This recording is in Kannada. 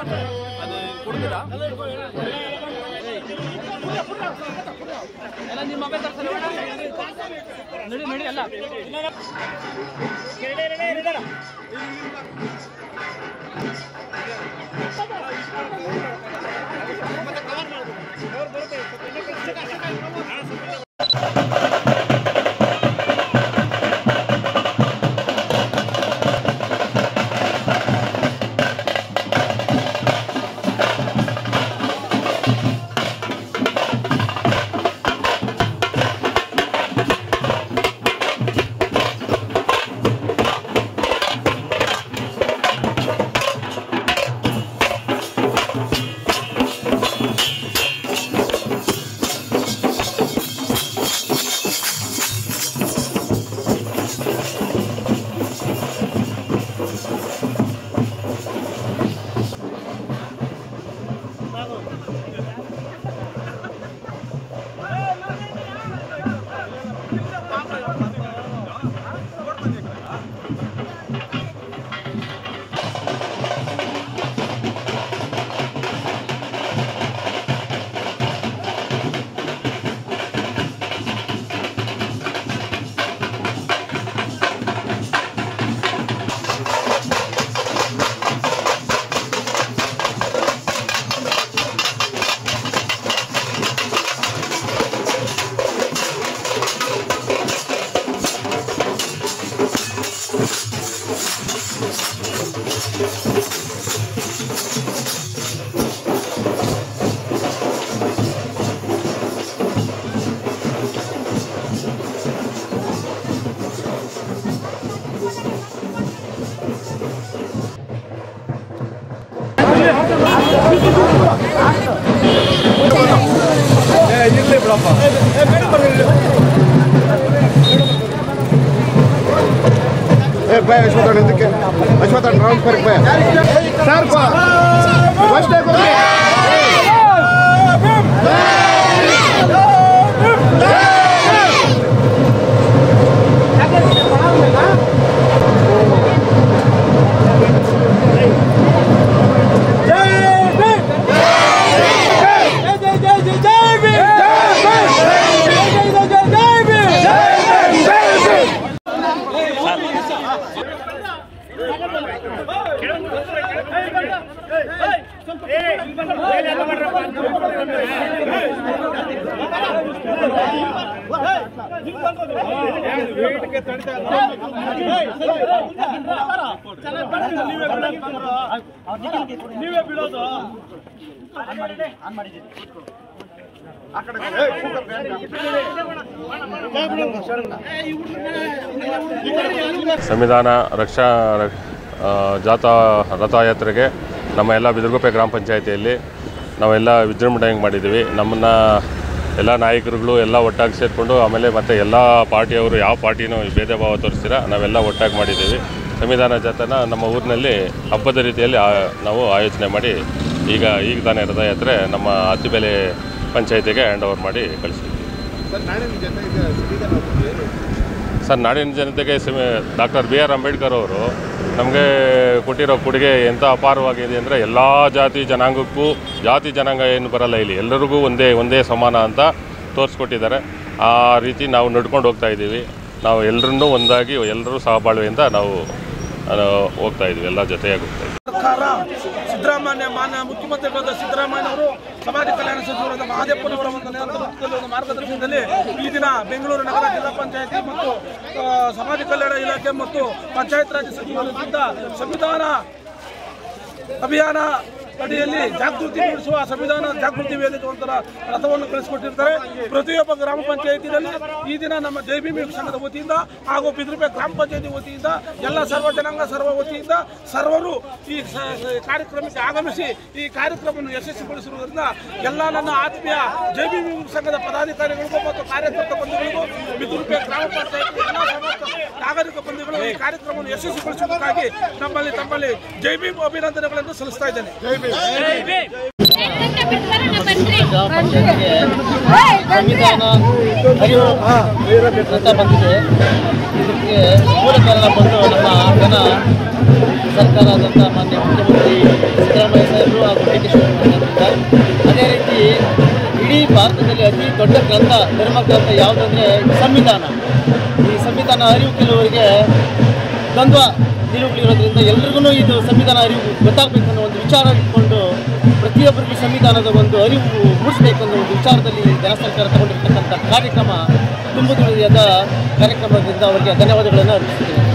ಅದು ಕೊಡ್ತೀರಾ? ಎಲ್ಲ ನಿಮ್ಮ ಮಗ ತರ್ಸಲ್ಲ ನಡಿ ನಡಿ ಅಲ್ಲ अश्वथन राउंड कर सर फर्स्ट ನೀವೇ ಬಿಡೋದು ಸಂವಿಧಾನ ರಕ್ಷಾ ಜಾಥಾ ರಥಯಾತ್ರೆಗೆ ನಮ್ಮ ಎಲ್ಲ ಬಿದರಗುಪ್ಪೆ ಗ್ರಾಮ ಪಂಚಾಯಿತಿಯಲ್ಲಿ ನಾವೆಲ್ಲ ವಿಜೃಂಭಣೆಯಾಗಿ ಮಾಡಿದ್ದೀವಿ. ನಮ್ಮನ್ನು ಎಲ್ಲ ನಾಯಕರುಗಳು ಎಲ್ಲ ಒಟ್ಟಾಗಿ ಸೇರಿಕೊಂಡು ಆಮೇಲೆ ಮತ್ತು ಎಲ್ಲ ಪಾರ್ಟಿಯವರು ಯಾವ ಪಾರ್ಟಿನೂ ಭೇದ ಭಾವ ತೋರಿಸ್ತೀರ ನಾವೆಲ್ಲ ಒಟ್ಟಾಗಿ ಮಾಡಿದ್ದೀವಿ. ಸಂವಿಧಾನ ಜಾಥಾನ ನಮ್ಮ ಊರಿನಲ್ಲಿ ಹಬ್ಬದ ರೀತಿಯಲ್ಲಿ ನಾವು ಆಯೋಜನೆ ಮಾಡಿ ಈಗ ತಾನೇ ರಥಯಾತ್ರೆ ನಮ್ಮ ಅತ್ತಿಬೆಲೆ ಪಂಚಾಯಿತಿಗೆ ಹ್ಯಾಂಡ್ ಓವರ್ ಮಾಡಿ ಕಳಿಸಿದ್ದೀವಿ. ಸರ್, ನಾಡಿನ ಜನತೆಗೆ ಡಾಕ್ಟರ್ BR ಅಂಬೇಡ್ಕರ್ ಅವರು ನಮಗೆ ಕೊಟ್ಟಿರೋ ಕೊಡುಗೆ ಎಂಥ ಅಪಾರವಾಗಿದೆ ಅಂದರೆ ಎಲ್ಲ ಜಾತಿ ಜನಾಂಗಕ್ಕೂ ಜಾತಿ ಜನಾಂಗ ಏನು ಬರಲ್ಲ, ಇಲ್ಲಿ ಎಲ್ಲರಿಗೂ ಒಂದೇ ಸಮಾನ ಅಂತ ತೋರಿಸ್ಕೊಟ್ಟಿದ್ದಾರೆ. ಆ ರೀತಿ ನಾವು ನಡ್ಕೊಂಡು ಹೋಗ್ತಾ ಇದ್ದೀವಿ. ನಾವು ಎಲ್ಲರನ್ನೂ ಒಂದಾಗಿ ಎಲ್ಲರೂ ಸಹಬಾಳ್ವೆಯಿಂದ ನಾವು ಹೋಗ್ತಾ ಇದ್ದೀವಿ, ಎಲ್ಲ ಜೊತೆಯಾಗಿ ಹೋಗ್ತಾ ಇದ್ದೀವಿ. ಸರ್ಕಾರ ಸಿದ್ದರಾಮಯ್ಯ ಮಾನ್ಯ ಮುಖ್ಯಮಂತ್ರಿಗಳಾದ ಸಿದ್ದರಾಮಯ್ಯ ಅವರು ಸಮಾಜ ಕಲ್ಯಾಣ ಸಚಿವರಾದ ಮಹದೇವಪ್ಪನವರ ಒಂದು ಮಾರ್ಗದರ್ಶನದಲ್ಲಿ ಈ ದಿನ ಬೆಂಗಳೂರು ನಗರ ಜಿಲ್ಲಾ ಪಂಚಾಯತಿ ಮತ್ತು ಸಮಾಜ ಕಲ್ಯಾಣ ಇಲಾಖೆ ಮತ್ತು ಪಂಚಾಯತ್ ರಾಜ್ ಸಚಿವರಿಂದ ಸಂವಿಧಾನ ಅಭಿಯಾನ ಅಡಿಯಲ್ಲಿ ಜಾಗೃತಿ ಮೂಡಿಸುವ ಸಂವಿಧಾನ ಜಾಗೃತಿ ವೇದಿಕೆ ಒಂಥರ ರಥವನ್ನು ಕಳಿಸಿಕೊಟ್ಟಿರ್ತಾರೆ. ಪ್ರತಿಯೊಬ್ಬ ಗ್ರಾಮ ಪಂಚಾಯತಿನಲ್ಲಿ ಈ ದಿನ ನಮ್ಮ ಜೈಭೀಮ್ ಸಂಘದ ವತಿಯಿಂದ ಹಾಗೂ ಬಿದರಗುಪ್ಪೆ ಗ್ರಾಮ ಪಂಚಾಯತಿ ವತಿಯಿಂದ ಎಲ್ಲ ಸರ್ವ ಜನಾಂಗ ಸರ್ವ ವತಿಯಿಂದ ಸರ್ವರು ಈ ಕಾರ್ಯಕ್ರಮಕ್ಕೆ ಆಗಮಿಸಿ ಈ ಕಾರ್ಯಕ್ರಮವನ್ನು ಯಶಸ್ವಿಗೊಳಿಸಿರುವುದರಿಂದ ಎಲ್ಲ ನನ್ನ ಆತ್ಮೀಯ ಜೈಭೀಮ್ ಸಂಘದ ಪದಾಧಿಕಾರಿಗಳಿಗೂ ಮತ್ತು ಕಾರ್ಯಕರ್ತ ಬಂಧುಗಳಿಗೂ ಬಿದರಗುಪ್ಪೆ ಗ್ರಾಮ ಪಂಚಾಯತಿ ಎಲ್ಲ ಸಮಸ್ತ ನಾಗರಿಕ ಬಂಧುಗಳು ಈ ಕಾರ್ಯಕ್ರಮವನ್ನು ಯಶಸ್ವಿಗೊಳಿಸುವುದಕ್ಕಾಗಿ ತಮ್ಮಲ್ಲಿ ಜೈಭೀಮ್ ಅಭಿನಂದನೆಗಳನ್ನು ಸಲ್ಲಿಸ್ತಾ ಇದ್ದೇನೆ. ಸಂವಿಧಾನ ಅರಿವು ಅಂತ ಬಂದಿದೆ. ಇದಕ್ಕೆ ಮೂಲ ಕಾರಣ ಬಂದು ನಮ್ಮ ಜನ ಸರ್ಕಾರ ಆದಂಥ ಮಾನ್ಯ ಮುಖ್ಯಮಂತ್ರಿ ಸಿದ್ದರಾಮಯ್ಯ ಸಾಹೇಬರು ಗ್ರಂಥ ಧರ್ಮ ಗ್ರಂಥ ಯಾವುದಂದರೆ ಸಂವಿಧಾನ. ಈ ಸಂವಿಧಾನ ಅರಿವು ಕೆಲವರಿಗೆ ದ್ವಂದ್ವ ನಿಲುವುಗಳಿರೋದ್ರಿಂದ ಎಲ್ರಿಗೂ ಇದು ಸಂವಿಧಾನ ಅರಿವು ಗೊತ್ತಾಗಬೇಕು ಅನ್ನೋ ಒಂದು ವಿಚಾರ ಇಟ್ಕೊಂಡು ಪ್ರತಿಯೊಬ್ಬರಿಗೂ ಸಂವಿಧಾನದ ಒಂದು ಅರಿವು ಮೂಡಿಸಬೇಕು ಅನ್ನೋ ಒಂದು ವಿಚಾರದಲ್ಲಿ ಜನ ಸರ್ಕಾರ ತಗೊಂಡಿರ್ತಕ್ಕಂಥ ಕಾರ್ಯಕ್ರಮ ತುಂಬ ಹೃದಯದ ಕಾರ್ಯಕ್ರಮದಿಂದ ಅವರಿಗೆ ಧನ್ಯವಾದಗಳನ್ನು ಅರ್ಪಿಸ್ತೀನಿ.